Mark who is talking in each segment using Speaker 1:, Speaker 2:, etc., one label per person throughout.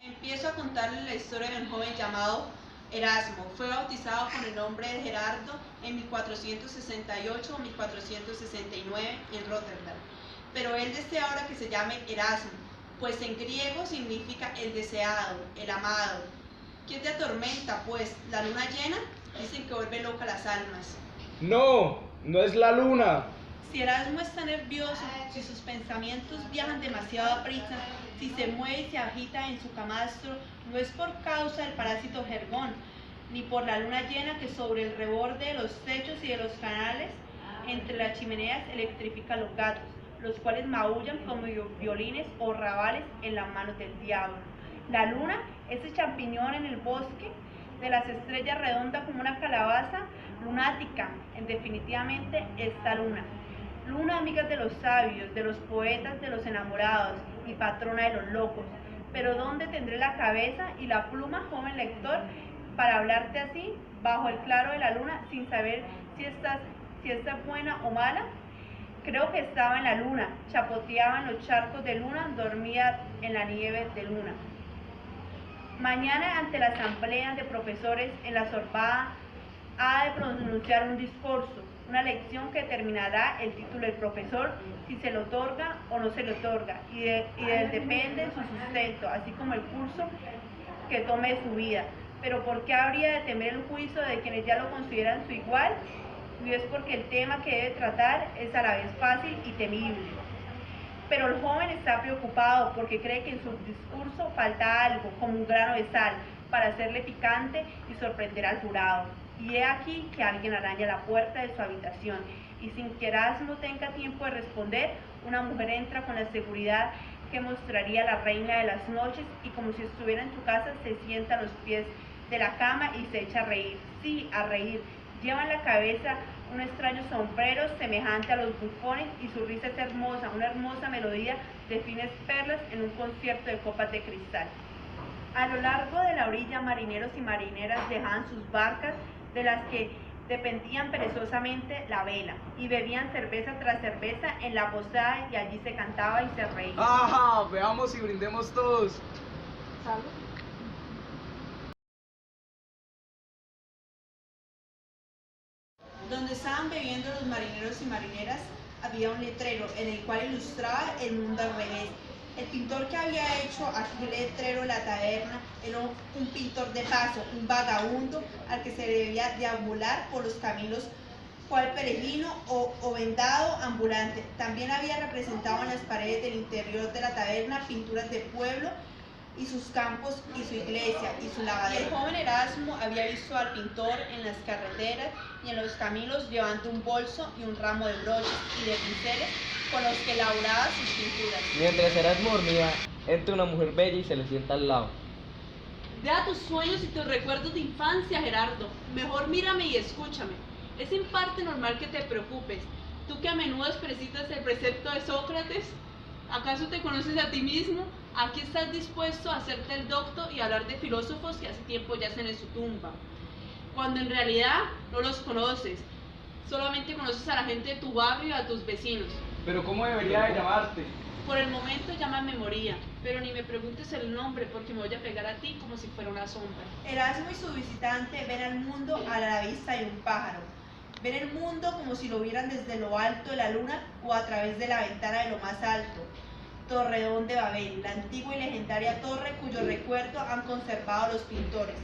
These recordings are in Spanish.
Speaker 1: Empiezo a contarles la historia de un joven llamado Erasmo. Fue bautizado con el nombre de Gerardo en 1468 o 1469 en Rotterdam. Pero él desea ahora que se llame Erasmo, pues en griego significa el deseado, el amado. ¿Qué te atormenta, pues? ¿La luna llena? Dicen que vuelve loca las almas.
Speaker 2: No, no es la luna.
Speaker 1: Si Erasmo está nervioso, si sus pensamientos viajan demasiado a prisa, si se mueve y se agita en su camastro, no es por causa del parásito Jergón, ni por la luna llena que sobre el reborde de los techos y de los canales entre las chimeneas electrifica a los gatos, los cuales maullan como violines o rabales en las manos del diablo. La luna, ese champiñón en el bosque de las estrellas redonda como una calabaza, lunática, en definitivamente esta luna. Luna, amiga de los sabios, de los poetas, de los enamorados y patrona de los locos. Pero ¿dónde tendré la cabeza y la pluma, joven lector, para hablarte así, bajo el claro de la luna, sin saber si esta es buena o mala? Creo que estaba en la luna, chapoteaba en los charcos de luna, dormía en la nieve de luna. Mañana, ante la asamblea de profesores en la Sorbada, ha de pronunciar un discurso, una lección que determinará el título del profesor, si se le otorga o no se le otorga, y de él depende su sustento, así como el curso que tome de su vida. Pero ¿por qué habría de temer el juicio de quienes ya lo consideran su igual? Y es porque el tema que debe tratar es a la vez fácil y temible. Pero el joven está preocupado porque cree que en su discurso falta algo, como un grano de sal, para hacerle picante y sorprender al jurado. Y he aquí que alguien araña la puerta de su habitación, y sin que Erasmo tenga tiempo de responder, una mujer entra con la seguridad que mostraría la reina de las noches, y como si estuviera en su casa, se sienta a los pies de la cama y se echa a reír. Sí, a reír. Lleva en la cabeza un extraño sombrero semejante a los bufones, y su risa es hermosa, una hermosa melodía de finas perlas en un concierto de copas de cristal. A lo largo de la orilla, marineros y marineras dejaban sus barcas, de las que dependían perezosamente la vela, y bebían cerveza tras cerveza en la posada, y allí se cantaba y se reía.
Speaker 2: ¡Ajá! Veamos y brindemos todos.
Speaker 1: ¿Salud? Donde estaban bebiendo los marineros y marineras había un letrero en el cual ilustraba el mundo al revés. El pintor que había hecho aquel letrero en la taberna era un pintor de paso, un vagabundo al que se debía deambular por los caminos cual peregrino o vendado ambulante. También había representado en las paredes del interior de la taberna pinturas de pueblo y sus campos y su iglesia y su lavadero. El joven Erasmo había visto al pintor en las carreteras y en los caminos llevando un bolso y un ramo de broches y de pinceles con los que elaboraba sus pinturas.
Speaker 3: Mientras Erasmo dormía, entra una mujer bella y se le sienta al lado.
Speaker 4: Deja tus sueños y tus recuerdos de infancia, Gerardo. Mejor mírame y escúchame. Es en parte normal que te preocupes. Tú que a menudo precisas el precepto de Sócrates, ¿acaso te conoces a ti mismo? Aquí estás dispuesto a hacerte el docto y hablar de filósofos que hace tiempo yacen en su tumba, cuando en realidad no los conoces. Solamente conoces a la gente de tu barrio y a tus vecinos.
Speaker 2: Pero ¿cómo debería de llamarte?
Speaker 4: Por el momento llámame Moría, pero ni me preguntes el nombre porque me voy a pegar a ti como si fuera una sombra.
Speaker 1: Erasmo y su visitante ven al mundo a la vista de un pájaro. Ven el mundo como si lo vieran desde lo alto de la luna o a través de la ventana de lo más alto. Torreón de Babel, la antigua y legendaria torre cuyo recuerdo han conservado los pintores.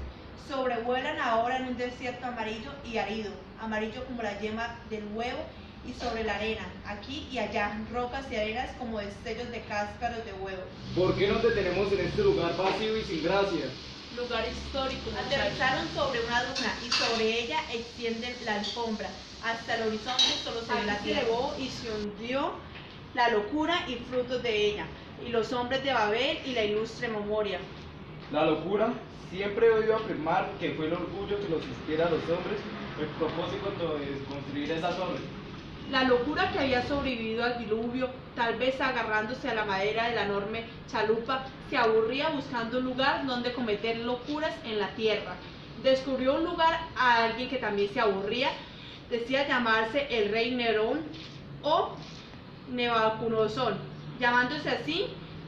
Speaker 1: Sobrevuelan ahora en un desierto amarillo y árido, amarillo como la yema del huevo, y sobre la arena, aquí y allá, rocas y arenas como destellos de cáscaros de huevo.
Speaker 2: ¿Por qué nos detenemos en este lugar vacío y sin gracia?
Speaker 4: Lugar histórico, muchacho.
Speaker 1: Aterrizaron sobre una duna y sobre ella extienden la alfombra. Hasta el horizonte solo se ve la
Speaker 4: Aquí se
Speaker 1: tierra.
Speaker 4: elevó y se hundió la locura y frutos de ella, y los hombres de Babel y la ilustre memoria.
Speaker 2: La locura, siempre he oído afirmar que fue el orgullo que los inspira a los hombres el propósito de construir esa torre.
Speaker 4: La locura que había sobrevivido al diluvio, tal vez agarrándose a la madera de la enorme chalupa, se aburría buscando un lugar donde cometer locuras en la tierra. Descubrió un lugar a alguien que también se aburría, decía llamarse el rey Nerón o Nebucodonosor. Llamándose así,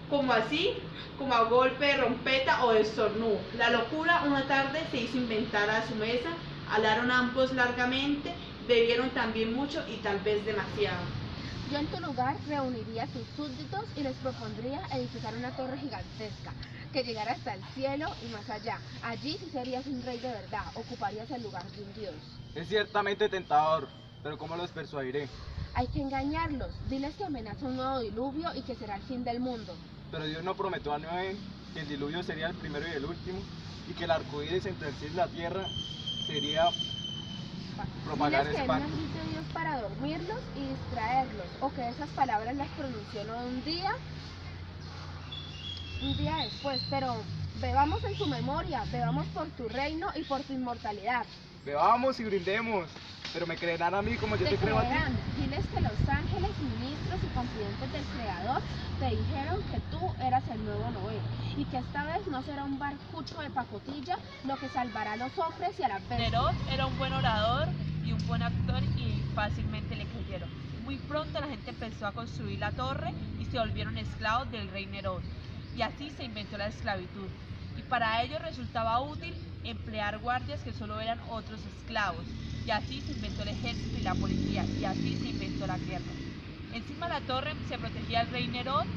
Speaker 4: como así, como a golpe de trompeta o de estornudo. La locura una tarde se hizo inventar a su mesa, hablaron ambos largamente, bebieron también mucho y tal vez demasiado.
Speaker 5: Yo en tu lugar reuniría a tus súbditos y les propondría edificar una torre gigantesca que llegara hasta el cielo y más allá. Allí sí serías un rey de verdad, ocuparías el lugar de un dios.
Speaker 2: Es ciertamente tentador, pero ¿cómo los persuadiré?
Speaker 5: Hay que engañarlos, diles que amenaza un nuevo diluvio y que será el fin del mundo.
Speaker 2: Pero Dios no prometió a Noé que el diluvio sería el primero y el último, y que el arco iris entre el cielo y la tierra sería propagar
Speaker 5: Diles que
Speaker 2: ese
Speaker 5: él
Speaker 2: pacto.
Speaker 5: nos dice Dios para dormirlos y distraerlos, o que esas palabras las pronunció no un día después, pero bebamos en su memoria, bebamos por tu reino y por tu inmortalidad.
Speaker 2: Bebamos y brindemos, pero me creerán a mí como yo te creo a ti.
Speaker 5: creerán. Diles que los ángeles, ministros y confidentes del Creador te dijeron que tú eras el nuevo Noé y que esta vez no será un barcucho de pacotilla lo que salvará a los hombres y a las bestias.
Speaker 6: Nerón era un buen orador y un buen actor y fácilmente le creyeron. Muy pronto la gente empezó a construir la torre y se volvieron esclavos del rey Nerón. Y así se inventó la esclavitud. Y para ello resultaba útil emplear guardias que solo eran otros esclavos. Y así se inventó el ejército y la policía. Y así se inventó la guerra. Encima de la torre se protegía al rey Nerón,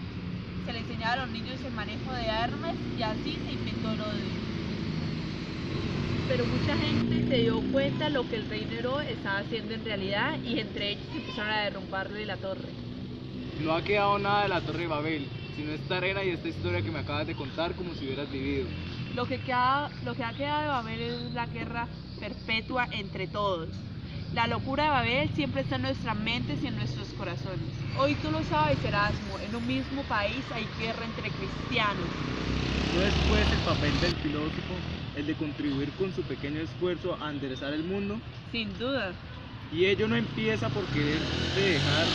Speaker 6: se le enseñaba a los niños el manejo de armas y así se inventó el odio.
Speaker 4: Pero mucha gente se dio cuenta de lo que el rey Nerón estaba haciendo en realidad y entre ellos empezaron a derrumbarle la torre.
Speaker 2: No ha quedado nada de la Torre de Babel, sino esta arena y esta historia que me acabas de contar como si hubieras vivido.
Speaker 6: Lo que ha quedado de Babel es la guerra perpetua entre todos. La locura de Babel siempre está en nuestras mentes y en nuestros corazones. Hoy tú lo sabes, Erasmo, en un mismo país hay guerra entre cristianos.
Speaker 7: ¿No es pues el papel del filósofo el de contribuir con su pequeño esfuerzo a enderezar el mundo?
Speaker 6: Sin duda.
Speaker 7: ¿Y ello no empieza por querer dejar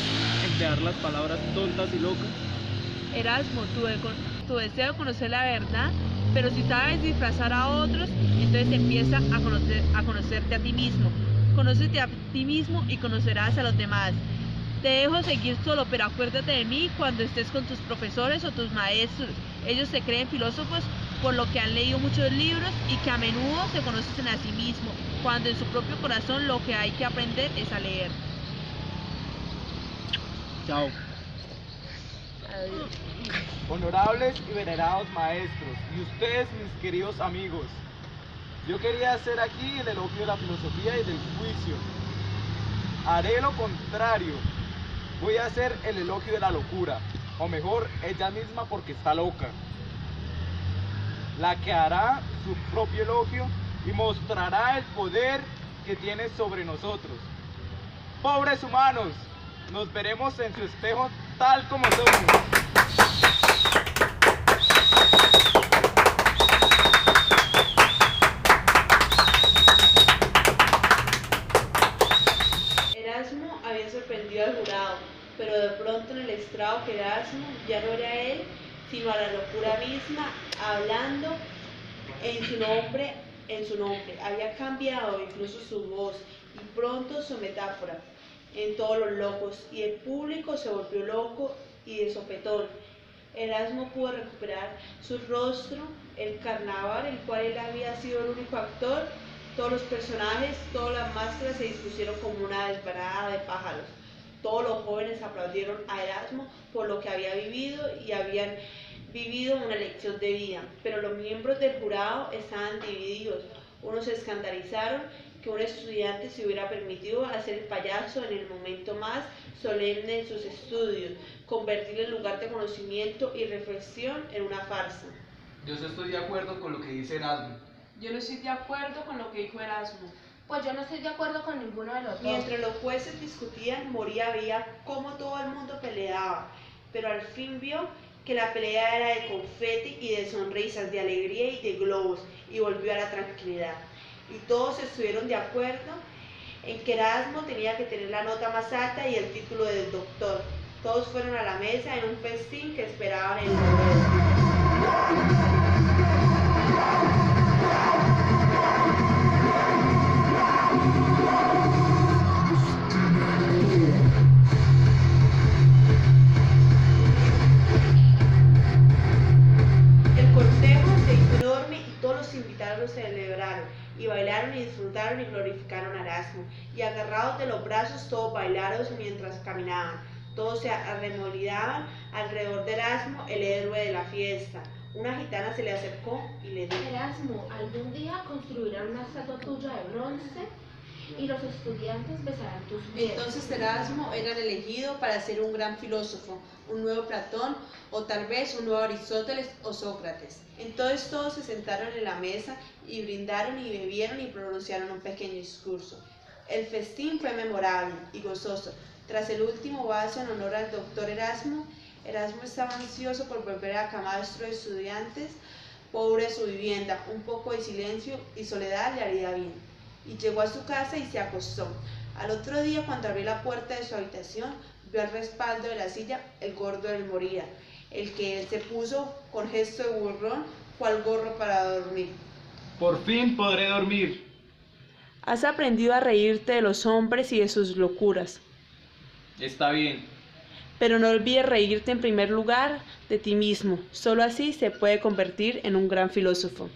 Speaker 7: emplear las palabras tontas y locas?
Speaker 6: Erasmo, tu deseo de conocer la verdad, pero si sabes disfrazar a otros, entonces empieza a conocerte a ti mismo. Conócete a ti mismo y conocerás a los demás. Te dejo seguir solo, pero acuérdate de mí cuando estés con tus profesores o tus maestros. Ellos se creen filósofos por lo que han leído muchos libros y que a menudo se conocen a sí mismos, cuando en su propio corazón lo que hay que aprender es a leer.
Speaker 7: Chao.
Speaker 2: Honorables y venerados maestros, y ustedes mis queridos amigos, yo quería hacer aquí el elogio de la filosofía y del juicio. Haré lo contrario, voy a hacer el elogio de la locura, o mejor, ella misma porque está loca, la que hará su propio elogio y mostrará el poder que tiene sobre nosotros. Pobres humanos, nos veremos en su espejo tal como somos.
Speaker 4: Erasmo había sorprendido al jurado, pero de pronto en el estrado que Erasmo ya no era él, sino a la locura misma, hablando en su nombre. Había cambiado incluso su voz y pronto su metáfora en todos los locos, y el público se volvió loco y de sopetón. Erasmo pudo recuperar su rostro, el carnaval, el cual él había sido el único actor. Todos los personajes, todas las máscaras se dispusieron como una desbarada de pájaros. Todos los jóvenes aplaudieron a Erasmo por lo que había vivido y habían vivido una lección de vida. Pero los miembros del jurado estaban divididos. Unos se escandalizaron que un estudiante se hubiera permitido hacer el payaso en el momento más solemne de sus estudios, convertir el lugar de conocimiento y reflexión en una farsa.
Speaker 2: Yo sí estoy de acuerdo con lo que dice Erasmo.
Speaker 4: Yo no estoy de acuerdo con lo que dijo Erasmo.
Speaker 5: Pues yo no estoy de acuerdo con ninguno de los dos.
Speaker 1: Mientras los jueces discutían, Moría veía cómo todo el mundo peleaba, pero al fin vio que la pelea era de confeti y de sonrisas, de alegría y de globos, y volvió a la tranquilidad. Y todos estuvieron de acuerdo en que Erasmo tenía que tener la nota más alta y el título de doctor. Todos fueron a la mesa en un festín que esperaban en el momento. y bailaron y disfrutaron y glorificaron a Erasmo, y agarrados de los brazos todos bailaron mientras caminaban, todos se arremolidaban alrededor de Erasmo, el héroe de la fiesta. Una gitana se le acercó y le dijo:
Speaker 5: Erasmo, algún día construirán una estatua tuya de bronce y los estudiantes besarán tus pies.
Speaker 4: Entonces Erasmo era el elegido para ser un gran filósofo, un nuevo Platón o tal vez un nuevo Aristóteles o Sócrates. Entonces todos se sentaron en la mesa y brindaron y bebieron y pronunciaron un pequeño discurso. El festín fue memorable y gozoso. Tras el último vaso en honor al doctor Erasmo, Erasmo estaba ansioso por volver a camastro de estudiantes, pobre de su vivienda. Un poco de silencio y soledad le haría bien. Y llegó a su casa y se acostó. Al otro día, cuando abrió la puerta de su habitación, vio al respaldo de la silla el gordo del Moría, el que él se puso con gesto de burlón, cual gorro para dormir.
Speaker 2: Por fin podré dormir.
Speaker 4: Has aprendido a reírte de los hombres y de sus locuras,
Speaker 2: Está bien.
Speaker 4: pero no olvides reírte en primer lugar de ti mismo. Solo así se puede convertir en un gran filósofo.